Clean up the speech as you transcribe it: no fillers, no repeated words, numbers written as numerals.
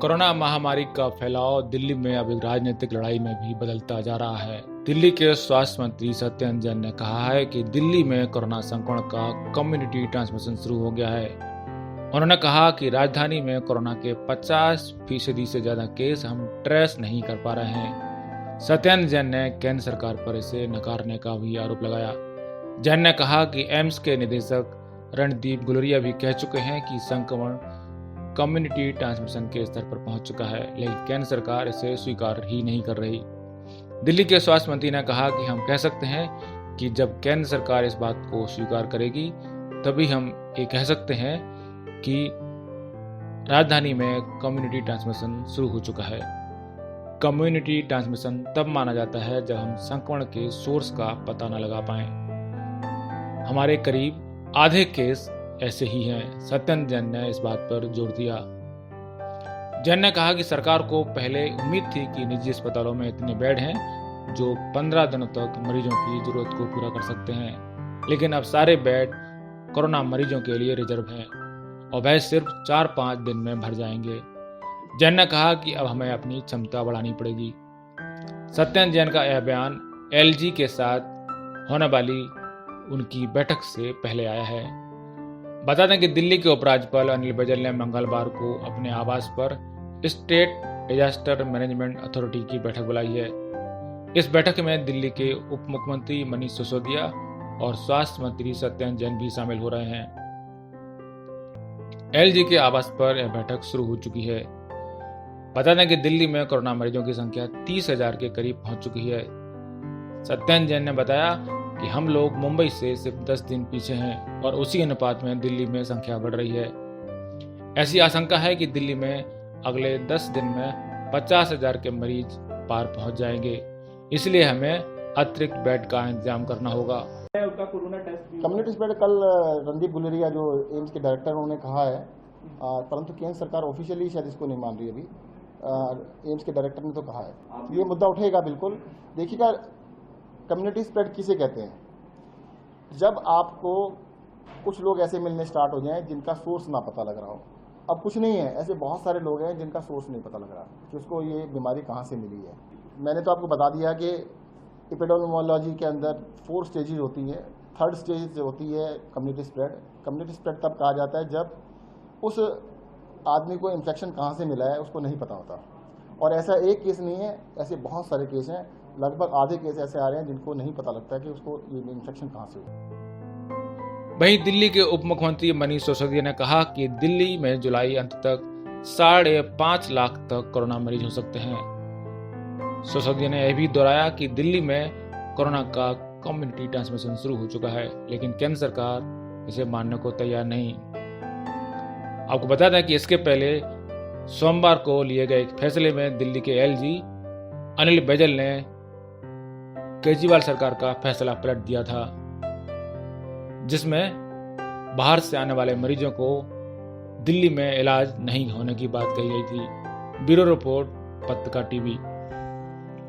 Corona महामारी का फैलाव दिल्ली में अब एक राजनीतिक लड़ाई में भी बदलता जा रहा है। दिल्ली के स्वास्थ्य मंत्री सत्येंद्र जैन ने कहा है कि दिल्ली में कोरोना संक्रमण का कम्युनिटी ट्रांसमिशन शुरू हो गया है। उन्होंने कहा कि राजधानी में कोरोना के 50% से ज्यादा केस हम ट्रेस नहीं कर पा रहे हैं। सत्येंद्र जैन ने केंद्र सरकार पर इसे नकारने का भी आरोप लगाया। जैन ने कहा कि एम्स के निदेशक रणदीप गुलेरिया भी कह चुके हैं कि संक्रमण कम्युनिटी ट्रांसमिशन के स्तर पर पहुंच चुका है, लेकिन केंद्र सरकार इसे स्वीकार ही नहीं कर रही। दिल्ली के स्वास्थ्य मंत्री ने कहा कि हम कह सकते हैं कि जब केंद्र सरकार इस बात को स्वीकार करेगी तभी हम ये कह सकते हैं कि राजधानी में कम्युनिटी ट्रांसमिशन शुरू हो चुका है। कम्युनिटी ट्रांसमिशन तब माना जाता है जब हम संक्रमण के सोर्स का पता न लगा पाएं। हमारे करीब आधे केस ऐसे ही हैं। सत्येंद्र जैन ने इस बात पर जोर दिया। जैन ने कहा कि सरकार को पहले उम्मीद थी कि निजी अस्पतालों में इतने बेड हैं जो 15 दिनों तक मरीजों की जरूरत को पूरा कर सकते हैं, लेकिन अब सारे बेड कोरोना मरीजों के लिए रिजर्व हैं और वह सिर्फ 4-5 दिन में भर जाएंगे। जैन ने कहा कि अब हमें अपनी क्षमता बढ़ानी पड़ेगी। सत्येंद्र जैन का यह बयान एलजी के साथ होने वाली उनकी बैठक से पहले आया है। बता दें कि दिल्ली के उपराज्यपाल अनिल बैजल ने मंगलवार को अपने आवास पर स्टेट डिजास्टर मैनेजमेंट अथॉरिटी की बैठक बुलाई है। इस बैठक में दिल्ली के उप मुख्यमंत्री मनीष सिसोदिया और स्वास्थ्य मंत्री सत्येंद्र जैन भी शामिल हो रहे हैं। एलजी के आवास पर यह बैठक शुरू हो चुकी है। बता दें कि दिल्ली में कोरोना मरीजों की संख्या 30,000 के करीब पहुंच चुकी है। सत्येंद्र जैन ने बताया कि हम लोग मुंबई से सिर्फ 10 दिन पीछे हैं और उसी अनुपात में दिल्ली में संख्या बढ़ रही है। ऐसी आशंका है कि दिल्ली में अगले 10 दिन में 50,000 के मरीज पार पहुंच जाएंगे, इसलिए हमें अतिरिक्त बेड का इंतजाम करना होगा। कम्युनिटी स्प्रेड कल रणदीप गुलेरिया जो एम्स के डायरेक्टर उन्होंने कहा है, परंतु केंद्र सरकार ऑफिशियली शायद इसको नहीं मान रही। अभी एम्स के डायरेक्टर ने तो कहा है ये मुद्दा उठेगा बिल्कुल। देखिएगा, कम्युनिटी स्प्रेड किसे कहते हैं? जब आपको कुछ लोग ऐसे मिलने स्टार्ट हो जाएं जिनका सोर्स ना पता लग रहा हो। अब कुछ नहीं है, ऐसे बहुत सारे लोग हैं जिनका सोर्स नहीं पता लग रहा कि उसको ये बीमारी कहाँ से मिली है। मैंने तो आपको बता दिया कि एपिडेमियोलॉजी के अंदर 4 स्टेजेस होती है। 3rd स्टेज होती है कम्युनिटी स्प्रेड। कम्युनिटी स्प्रेड तब कहा जाता है जब उस आदमी को इन्फेक्शन कहाँ से मिला है उसको नहीं पता होता। और ऐसा एक केस नहीं है, ऐसे बहुत सारे केस हैं। लगभग आधे केस ऐसे आ रहे हैं जिनको नहीं पता लगता कि उसको ये इन्फेक्शन कहाँ से हुआ। वहीं दिल्ली के उप मुख्यमंत्री मनीष सिसोदिया ने कहा कि दिल्ली में जुलाई अंत तक 5.5 लाख तक कोरोना मरीज हो सकते हैं। सिसोदिया ने यह भी दोहराया कि दिल्ली में कोरोना का कम्युनिटी ट्रांसमिशन शुरू हो चुका है, लेकिन केंद्र सरकार इसे मानने को तैयार नहीं। आपको बता दें कि इसके पहले सोमवार को लिए गए एक फैसले में दिल्ली के एलजी अनिल बैजल ने केजरीवाल सरकार का फैसला पलट दिया था, जिसमें बाहर से आने वाले मरीजों को दिल्ली में इलाज नहीं होने की बात कही गई थी। ब्यूरो रिपोर्ट, पत्रिका टीवी।